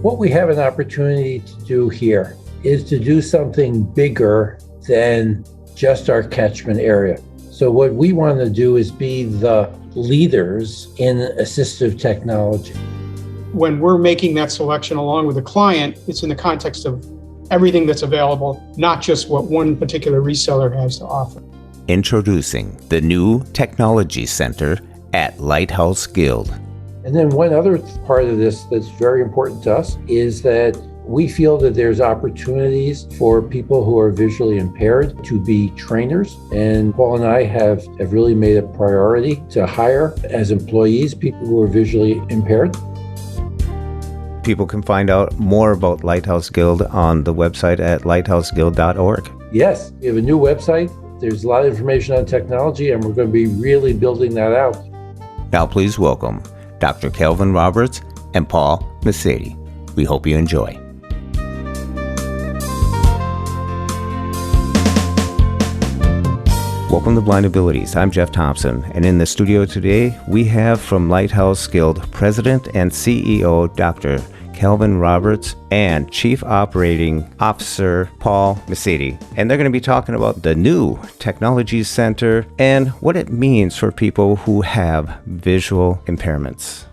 What we have an opportunity to do here is to do something bigger than just our catchment area. So what we want to do is be the leaders in assistive technology. When we're making that selection along with a client, it's in the context of everything that's available, not just what one particular reseller has to offer. Introducing the new Technology Center at Lighthouse Guild. And then one other part of this that's very important to us is that we feel that there's opportunities for people who are visually impaired to be trainers. And Paul and I have really made a priority to hire as employees people who are visually impaired. People can find out more about Lighthouse Guild on the website at lighthouseguild.org. Yes, we have a new website. There's a lot of information on technology, and we're going to be really building that out. Now please welcome Dr. Calvin Roberts and Paul Misiti. We hope you enjoy. Welcome to Blind Abilities. I'm Jeff Thompson, and in the studio today, we have from Lighthouse Guild President and CEO Dr. Calvin Roberts and Chief Operating Officer Paul Misiti. And they're going to be talking about the new Technology Center and what it means for people who have visual impairments.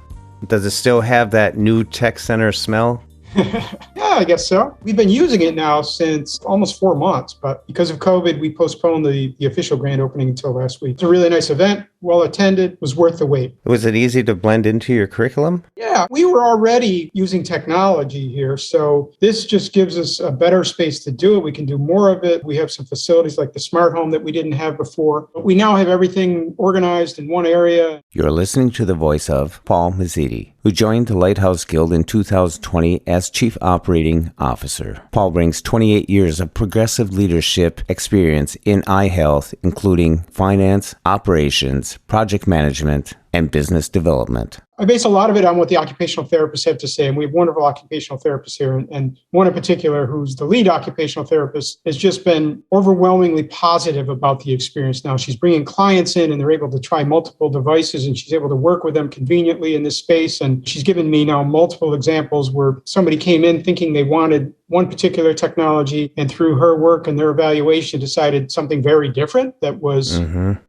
Does it still have that new tech center smell? Yeah, I guess so. We've been using it now since almost 4 months, but because of COVID, we postponed the official grand opening until last week. It's a really nice event, well attended, was worth the wait. Was it easy to blend into your curriculum? Yeah, we were already using technology here, so this just gives us a better space to do it. We can do more of it. We have some facilities like the smart home that we didn't have before, but we now have everything organized in one area. You're listening to the voice of Paul Misiti, who joined the Lighthouse Guild in 2020 as Chief Operating Officer. Paul brings 28 years of progressive leadership experience in eye health, including finance, operations, project management, and business development. I base a lot of it on what the occupational therapists have to say, and we have wonderful occupational therapists here, and one in particular who's the lead occupational therapist has just been overwhelmingly positive about the experience now. She's bringing clients in and they're able to try multiple devices, and she's able to work with them conveniently in this space, and she's given me now multiple examples where somebody came in thinking they wanted one particular technology, and through her work and their evaluation decided something very different that was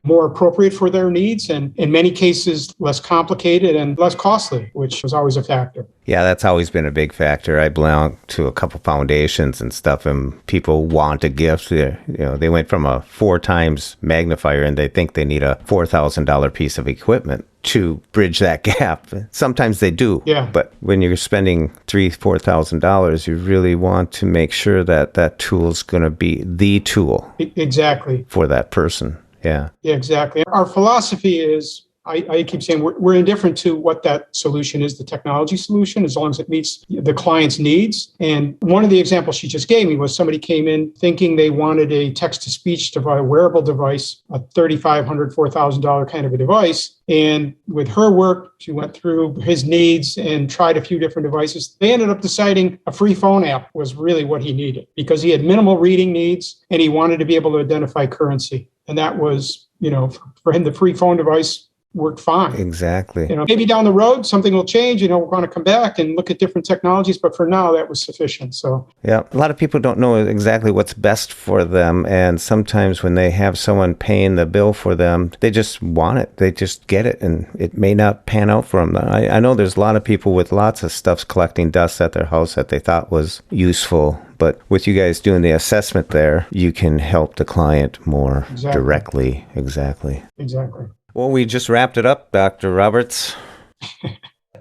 more appropriate for their needs, and in many cases less complicated and less costly, which was always a factor. Yeah, that's always been a big factor. I belong to a couple foundations and stuff, and people want a gift. They went from a 4 times magnifier, and they think they need a $4,000 piece of equipment to bridge that gap. Sometimes they do. Yeah. But when you're spending $3,000-$4,000, you really want to make sure that that tool is going to be the tool. Exactly. For that person. Yeah. Yeah, exactly. Our philosophy is, I keep saying we're indifferent to what that solution is, the technology solution, as long as it meets the client's needs. And one of the examples she just gave me was somebody came in thinking they wanted a text-to-speech device, a wearable device, a $3,500, $4,000 kind of a device. And with her work, she went through his needs and tried a few different devices. They ended up deciding a free phone app was really what he needed because he had minimal reading needs and he wanted to be able to identify currency. And that was, for him, the free phone device worked fine. Exactly. Maybe down the road, something will change. We're going to come back and look at different technologies. But for now, that was sufficient. So, yeah, a lot of people don't know exactly what's best for them. And sometimes when they have someone paying the bill for them, they just want it. They just get it. And it may not pan out for them. I know there's a lot of people with lots of stuff collecting dust at their house that they thought was useful. But with you guys doing the assessment there, you can help the client more directly. Exactly. Well, we just wrapped it up, Dr. Roberts.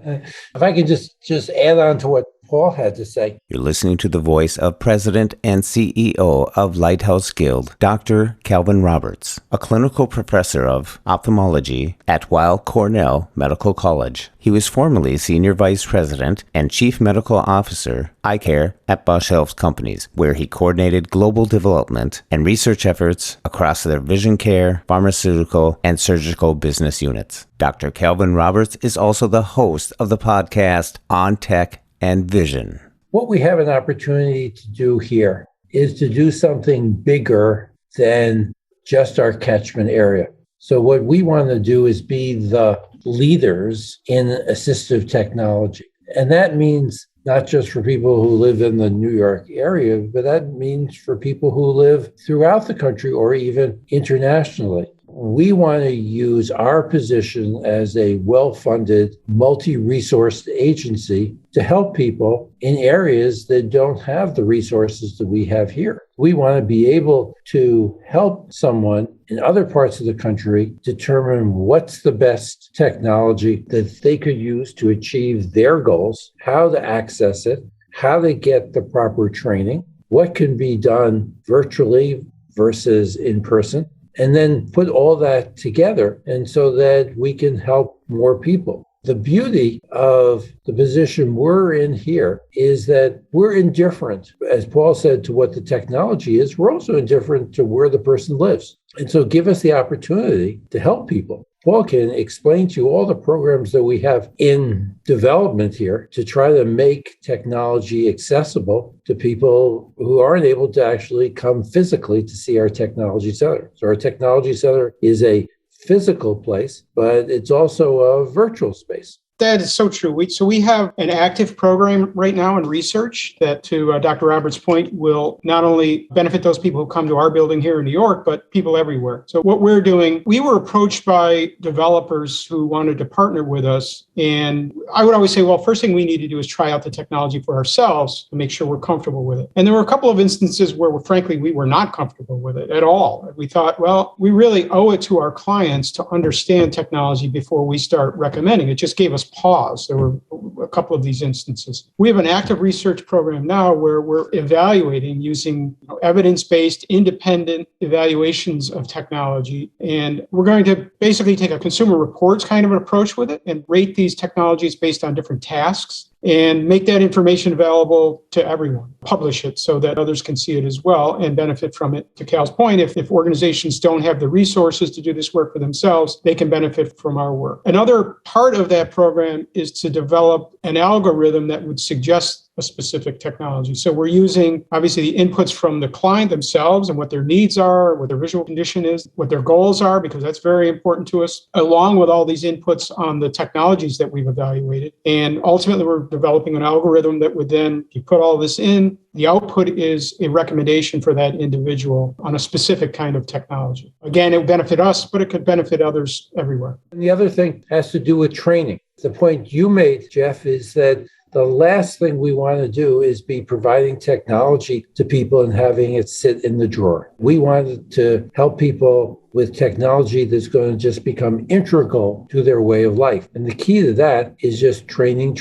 If I could just add on to what Paul had to say. You're listening to the voice of President and CEO of Lighthouse Guild, Dr. Calvin Roberts, a clinical professor of ophthalmology at Weill Cornell Medical College. He was formerly Senior Vice President and Chief Medical Officer, Eye Care at Bausch Health Companies, where he coordinated global development and research efforts across their vision care, pharmaceutical, and surgical business units. Dr. Calvin Roberts is also the host of the podcast On Tech and Vision. What we have an opportunity to do here is to do something bigger than just our catchment area. So what we want to do is be the leaders in assistive technology. And that means not just for people who live in the New York area, but that means for people who live throughout the country or even internationally. We want to use our position as a well-funded, multi-resourced agency to help people in areas that don't have the resources that we have here. We want to be able to help someone in other parts of the country determine what's the best technology that they could use to achieve their goals, how to access it, how to get the proper training, what can be done virtually versus in person, and then put all that together and so that we can help more people. The beauty of the position we're in here is that we're indifferent, as Paul said, to what the technology is. We're also indifferent to where the person lives. And so give us the opportunity to help people. Paul can explain to you all the programs that we have in development here to try to make technology accessible to people who aren't able to actually come physically to see our technology center. So our technology center is a physical place, but it's also a virtual space. That is so true. We have an active program right now in research that, to Dr. Roberts' point, will not only benefit those people who come to our building here in New York, but people everywhere. So what we're doing, we were approached by developers who wanted to partner with us. And I would always say, well, first thing we need to do is try out the technology for ourselves to make sure we're comfortable with it. And there were a couple of instances where, frankly, we were not comfortable with it at all. We thought, well, we really owe it to our clients to understand technology before we start recommending. It just gave us pause. There were a couple of these instances. We have an active research program now where we're evaluating using evidence-based independent evaluations of technology. And we're going to basically take a consumer reports kind of an approach with it and rate these technologies based on different tasks and make that information available to everyone. Publish it so that others can see it as well and benefit from it. To Cal's point, if organizations don't have the resources to do this work for themselves, they can benefit from our work. Another part of that program is to develop an algorithm that would suggest a specific technology. So we're using, obviously, the inputs from the client themselves and what their needs are, what their visual condition is, what their goals are, because that's very important to us, along with all these inputs on the technologies that we've evaluated. And ultimately, we're developing an algorithm that would then, you put all this in, the output is a recommendation for that individual on a specific kind of technology. Again, it would benefit us, but it could benefit others everywhere. And the other thing has to do with training. The point you made, Jeff, is that the last thing we want to do is be providing technology to people and having it sit in the drawer. We want to help people with technology that's going to just become integral to their way of life. And the key to that is just training.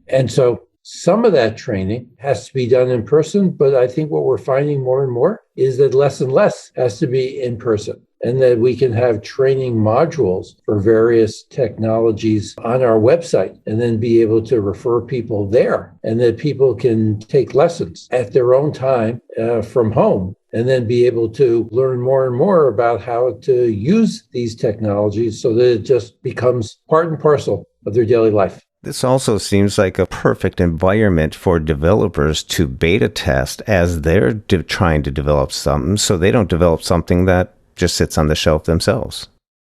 And so some of that training has to be done in person, but I think what we're finding more and more is that less and less has to be in person, and that we can have training modules for various technologies on our website and then be able to refer people there, and that people can take lessons at their own time from home and then be able to learn more and more about how to use these technologies so that it just becomes part and parcel of their daily life. This also seems like a perfect environment for developers to beta test as they're trying to develop something, so they don't develop something that just sits on the shelf themselves.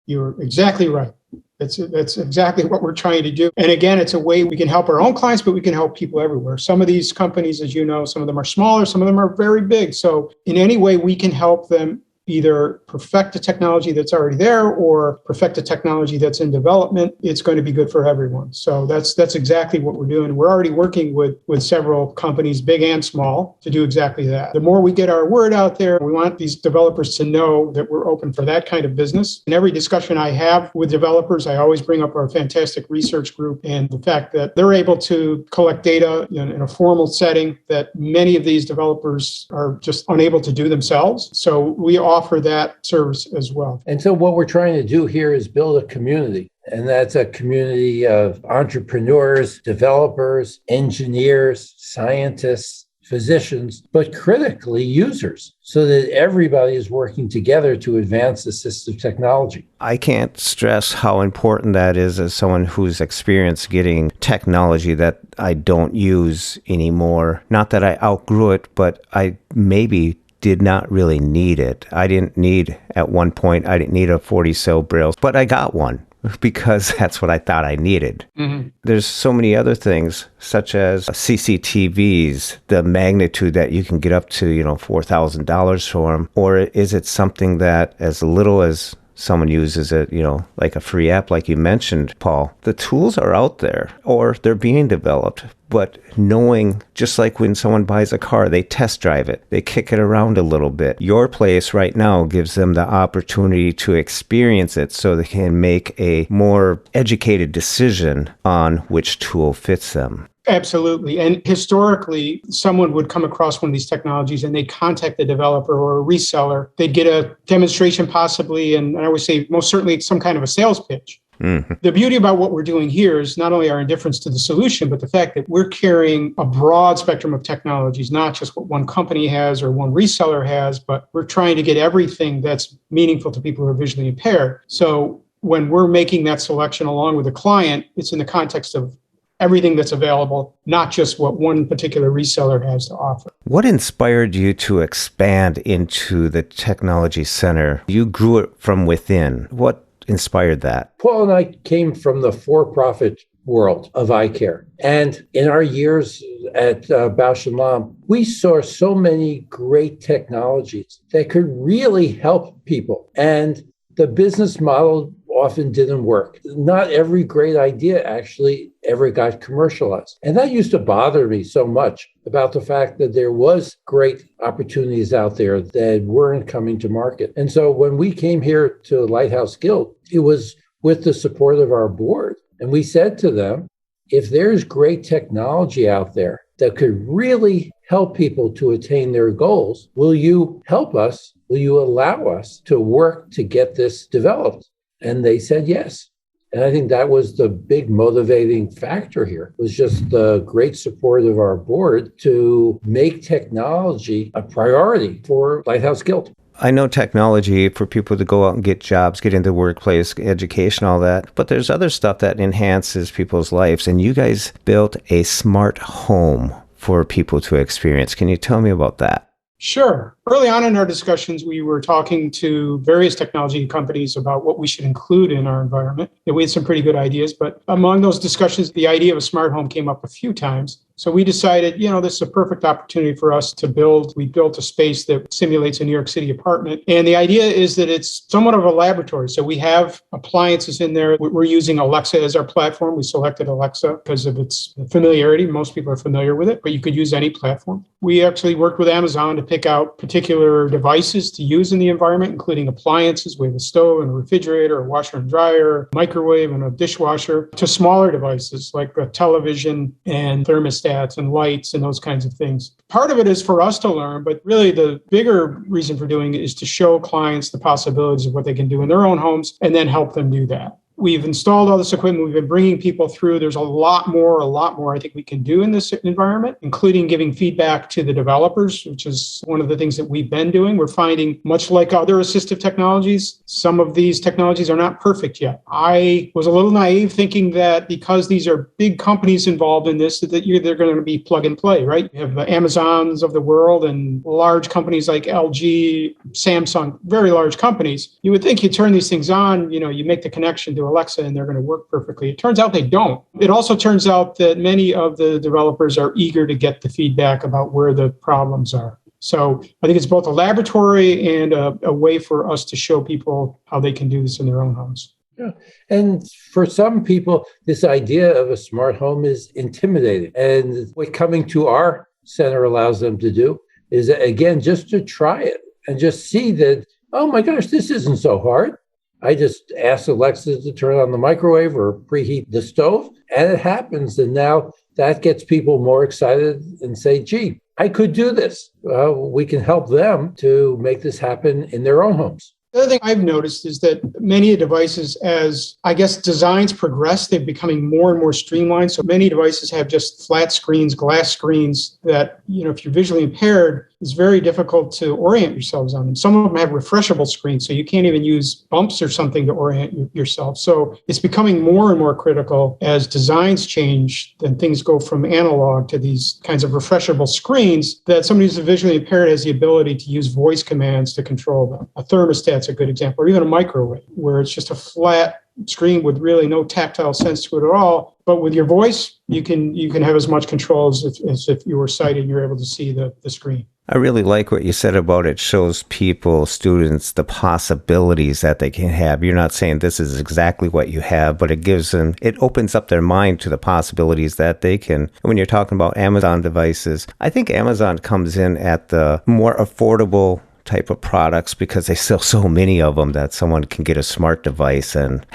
You're exactly right. That's exactly what we're trying to do. And again, it's a way we can help our own clients, but we can help people everywhere. Some of these companies, as you know, some of them are smaller, some of them are very big. So in any way we can help them either perfect a technology that's already there or perfect a technology that's in development, it's going to be good for everyone. So that's exactly what we're doing. We're already working with several companies, big and small, to do exactly that. The more we get our word out there, we want these developers to know that we're open for that kind of business. In every discussion I have with developers, I always bring up our fantastic research group and the fact that they're able to collect data in a formal setting that many of these developers are just unable to do themselves. So we offer that service as well. And so what we're trying to do here is build a community. And that's a community of entrepreneurs, developers, engineers, scientists, physicians, but critically users, so that everybody is working together to advance assistive technology. I can't stress how important that is as someone who's experienced getting technology that I don't use anymore. Not that I outgrew it, but I maybe did not really need it. I didn't need, at one point, I didn't need a 40-cell braille, but I got one because that's what I thought I needed. Mm-hmm. There's so many other things, such as CCTVs, the magnitude that you can get up to, $4,000 for them. Or is it something that as little as someone uses it, like a free app, like you mentioned, Paul? The tools are out there, or they're being developed. But knowing, just like when someone buys a car, they test drive it, they kick it around a little bit. Your place right now gives them the opportunity to experience it so they can make a more educated decision on which tool fits them. Absolutely. And historically, someone would come across one of these technologies and they'd contact the developer or a reseller. They'd get a demonstration possibly, and I would say most certainly some kind of a sales pitch. Mm-hmm. The beauty about what we're doing here is not only our indifference to the solution, but the fact that we're carrying a broad spectrum of technologies, not just what one company has or one reseller has, but we're trying to get everything that's meaningful to people who are visually impaired. So when we're making that selection along with the client, it's in the context of everything that's available, not just what one particular reseller has to offer. What inspired you to expand into the technology center? You grew it from within. What inspired that? Paul and I came from the for-profit world of eye care. And in our years at Bausch & Lomb, we saw so many great technologies that could really help people. And the business model often didn't work. Not every great idea actually ever got commercialized. And that used to bother me so much about the fact that there was great opportunities out there that weren't coming to market. And so when we came here to Lighthouse Guild, it was with the support of our board. And we said to them, if there's great technology out there that could really help people to attain their goals, will you help us? Will you allow us to work to get this developed? And they said yes. And I think that was the big motivating factor here, was just the great support of our board to make technology a priority for Lighthouse Guild. I know technology for people to go out and get jobs, get into the workplace, education, all that. But there's other stuff that enhances people's lives. And you guys built a smart home for people to experience. Can you tell me about that? Sure. Early on in our discussions, we were talking to various technology companies about what we should include in our environment. And we had some pretty good ideas, but among those discussions, the idea of a smart home came up a few times. So we decided, this is a perfect opportunity for us to build. We built a space that simulates a New York City apartment. And the idea is that it's somewhat of a laboratory. So we have appliances in there. We're using Alexa as our platform. We selected Alexa because of its familiarity. Most people are familiar with it, but you could use any platform. We actually worked with Amazon to pick out particular devices to use in the environment, including appliances. We have a stove and a refrigerator, a washer and dryer, a microwave and a dishwasher, to smaller devices like a television and thermostats and lights and those kinds of things. Part of it is for us to learn, but really the bigger reason for doing it is to show clients the possibilities of what they can do in their own homes and then help them do that. We've installed all this equipment. We've been bringing people through. There's a lot more I think we can do in this environment, including giving feedback to the developers, which is one of the things that we've been doing. We're finding, much like other assistive technologies, some of these technologies are not perfect yet. I was a little naive thinking that because these are big companies involved in this, that they're going to be plug and play, right? You have the Amazons of the world and large companies like LG, Samsung, very large companies. You would think you turn these things on, you make the connection to Alexa and they're going to work perfectly. It turns out they don't. It also turns out that many of the developers are eager to get the feedback about where the problems are. So I think it's both a laboratory and a way for us to show people how they can do this in their own homes. Yeah. And for some people, this idea of a smart home is intimidating. And what coming to our center allows them to do is, again, just to try it and just see that, oh my gosh, this isn't so hard. I just ask Alexa to turn on the microwave or preheat the stove, and it happens. And now that gets people more excited and say, gee, I could do this. We can help them to make this happen in their own homes. The other thing I've noticed is that many devices, as I guess designs progress, they're becoming more and more streamlined. So many devices have just flat screens, glass screens that, if you're visually impaired, it's very difficult to orient yourselves on them. Some of them have refreshable screens, so you can't even use bumps or something to orient yourself. So it's becoming more and more critical as designs change, then things go from analog to these kinds of refreshable screens, that somebody who's visually impaired has the ability to use voice commands to control them. A thermostat's a good example, or even a microwave, where it's just a flat screen with really no tactile sense to it at all. But with your voice, you can have as much control as if you were sighted, you're able to see the screen. I really like what you said about it shows people, students, the possibilities that they can have. You're not saying this is exactly what you have, but it opens up their mind to the possibilities that they can. When you're talking about Amazon devices, I think Amazon comes in at the more affordable type of products because they sell so many of them that someone can get a smart device and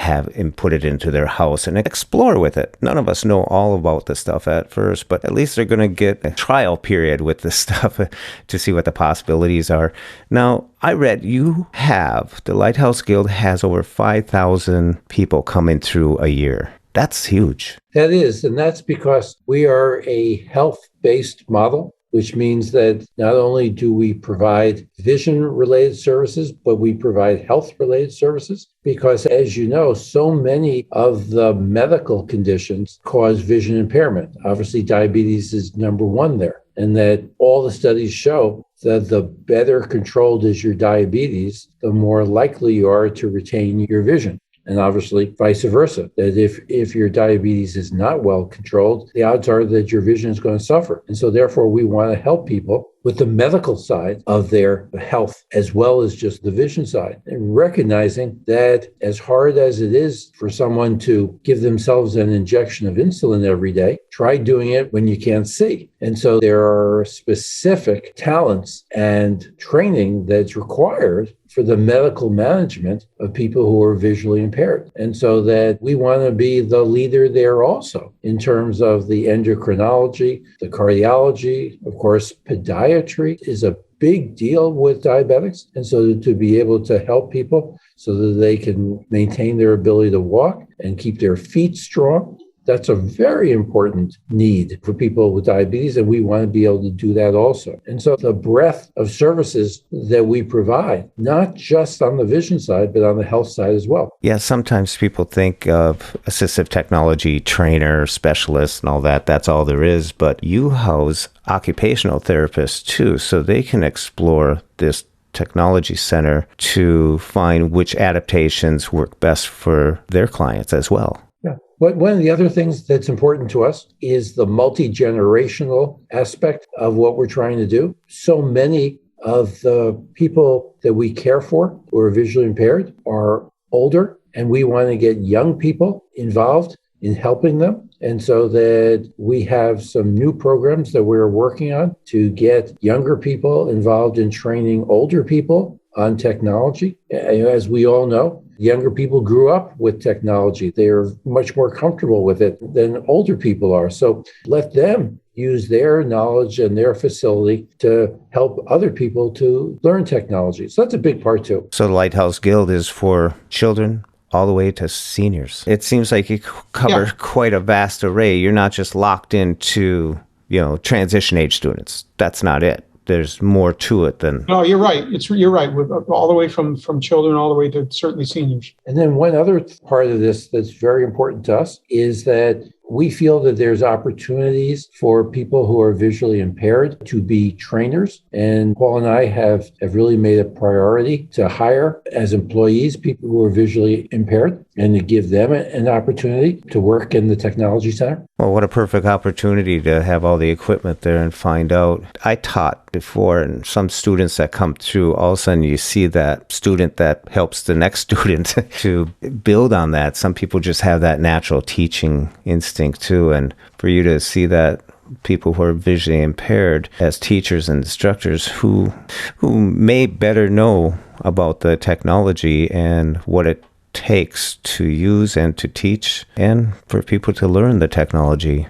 put it into their house and explore with it. None of us know all about this stuff at first, but at least they're going to get a trial period with this stuff to see what the possibilities are. Now, I read the Lighthouse Guild has over 5,000 people coming through a year. That's huge. That is, and that's because we are a health-based model, which means that not only do we provide vision-related services, but we provide health-related services. Because as you know, so many of the medical conditions cause vision impairment. Obviously, diabetes is number one there. And that all the studies show that the better controlled is your diabetes, the more likely you are to retain your vision. And obviously, vice versa, that if your diabetes is not well controlled, the odds are that your vision is going to suffer. And so therefore, we want to help people with the medical side of their health, as well as just the vision side. And recognizing that as hard as it is for someone to give themselves an injection of insulin every day, try doing it when you can't see. And so there are specific talents and training that's required for the medical management of people who are visually impaired. And so that we want to be the leader there also in terms of the endocrinology, the cardiology, of course, podiatry is a big deal with diabetics. And so to be able to help people so that they can maintain their ability to walk and keep their feet strong, that's a very important need for people with diabetes, and we want to be able to do that also. And so the breadth of services that we provide, not just on the vision side, but on the health side as well. Yeah, sometimes people think of assistive technology trainer, specialists, and all that. That's all there is. But you house occupational therapists too, so they can explore this technology center to find which adaptations work best for their clients as well. One of the other things that's important to us is the multi-generational aspect of what we're trying to do. So many of the people that we care for who are visually impaired are older, and we want to get young people involved in helping them. And so that we have some new programs that we're working on to get younger people involved in training older people on technology. As we all know, younger people grew up with technology. They're much more comfortable with it than older people are. So let them use their knowledge and their facility to help other people to learn technology. So that's a big part too. So the Lighthouse Guild is for children all the way to seniors. It seems like you cover quite a vast array. You're not just locked into, transition age students. That's not it. There's more to it than... No, you're right. You're right. With all the way from children all the way to certainly seniors. And then one other part of this that's very important to us is that we feel that there's opportunities for people who are visually impaired to be trainers. And Paul and I have really made a priority to hire as employees people who are visually impaired and to give them an opportunity to work in the technology center. Well, what a perfect opportunity to have all the equipment there and find out. I taught before, and some students that come through, all of a sudden you see that student that helps the next student to build on that. Some people just have that natural teaching instinct too, and for you to see that people who are visually impaired as teachers and instructors who may better know about the technology and what it takes to use and to teach, and for people to learn the technology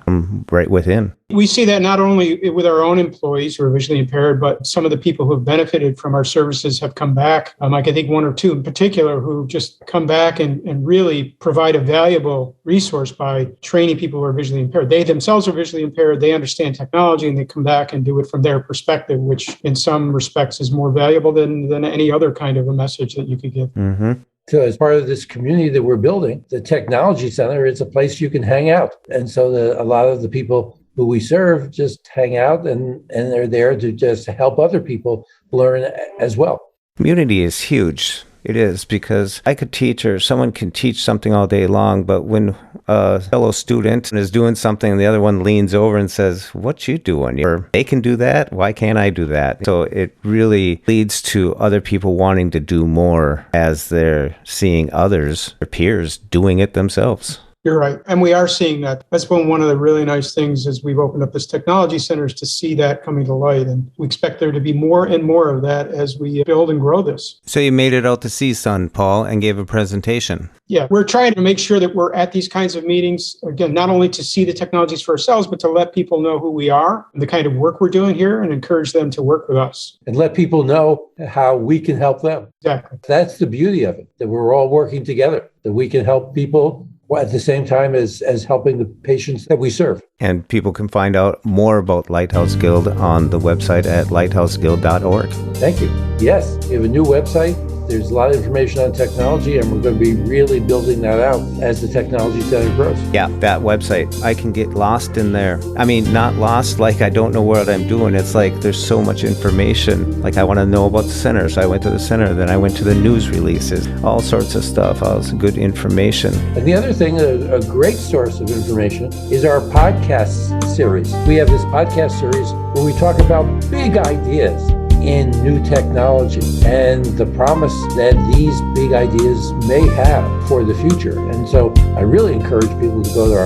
right within. We see that not only with our own employees who are visually impaired, but some of the people who have benefited from our services have come back. I can think one or two in particular who just come back and really provide a valuable resource by training people who are visually impaired. They themselves are visually impaired, they understand technology, and they come back and do it from their perspective, which in some respects is more valuable than any other kind of a message that you could give. Mm-hmm. So as part of this community that we're building, the Technology Center is a place you can hang out. And so a lot of the people who we serve just hang out and they're there to just help other people learn as well. Community is huge. It is, because I could teach, or someone can teach something all day long, but when a fellow student is doing something and the other one leans over and says, "What you doing?" Or they can do that, why can't I do that? So it really leads to other people wanting to do more as they're seeing others, their peers, doing it themselves. You're right. And we are seeing that. That's been one of the really nice things as we've opened up this technology centers, to see that coming to light. And we expect there to be more and more of that as we build and grow this. So you made it out to CSUN, Paul, and gave a presentation. Yeah, we're trying to make sure that we're at these kinds of meetings, again, not only to see the technologies for ourselves, but to let people know who we are and the kind of work we're doing here, and encourage them to work with us. And let people know how we can help them. Exactly. That's the beauty of it, that we're all working together, that we can help people at the same time as helping the patients that we serve. And people can find out more about Lighthouse Guild on the website at lighthouseguild.org. Thank you. Yes, we have a new website. There's a lot of information on technology, and we're going to be really building that out as the technology center grows. Yeah, that website, I can get lost in there. I mean, not lost like I don't know what I'm doing. It's like there's so much information. Like I want to know about the center, so I went to the center, then I went to the news releases, all sorts of stuff, all this good information. And the other thing, a great source of information is our podcast series. We have this podcast series where we talk about big ideas in new technology and the promise that these big ideas may have for the future. And so I really encourage people to go to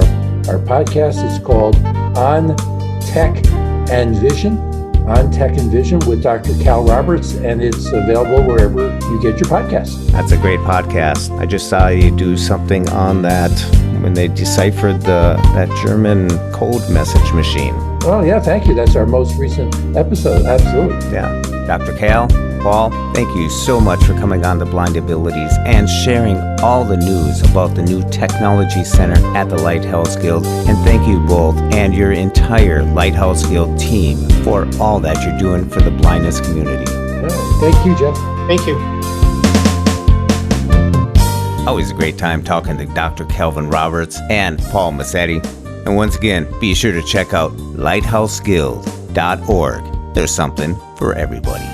our podcast. It's called On Tech and Vision, On Tech and Vision with Dr. Cal Roberts, and it's available wherever you get your podcasts. That's a great podcast. I just saw you do something on that when they deciphered that German code message machine. Oh, yeah, thank you. That's our most recent episode. Absolutely. Yeah. Dr. Cal, Paul, thank you so much for coming on to Blind Abilities and sharing all the news about the new Technology Center at the Lighthouse Guild. And thank you both and your entire Lighthouse Guild team for all that you're doing for the blindness community. All right. Thank you, Jeff. Thank you. Always a great time talking to Dr. Calvin Roberts and Paul Misiti. And once again, be sure to check out lighthouseguild.org. There's something for everybody.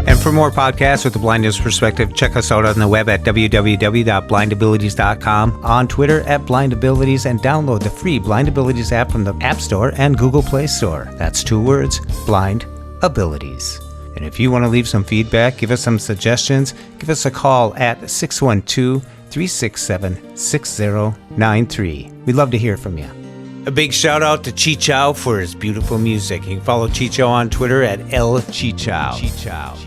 And for more podcasts with the blindness perspective, check us out on the web at www.blindabilities.com, on Twitter at blindabilities, and download the free Blind Abilities app from the App Store and Google Play Store. That's 2 words, Blind Abilities. And if you want to leave some feedback, give us some suggestions, give us a call at 612-367-6093. We'd love to hear from you. A big shout out to Chichow for his beautiful music. You can follow Chichow on Twitter at LChichow.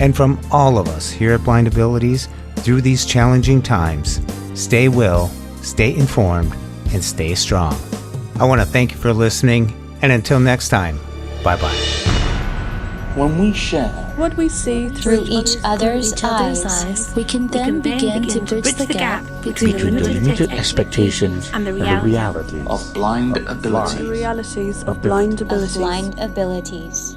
And from all of us here at Blind Abilities, through these challenging times, stay well, stay informed, and stay strong. I want to thank you for listening, and until next time, bye-bye. When we share what we see through each other's eyes, we can then begin to bridge the gap between the limited expectations and the reality of blind abilities. The realities of blind abilities.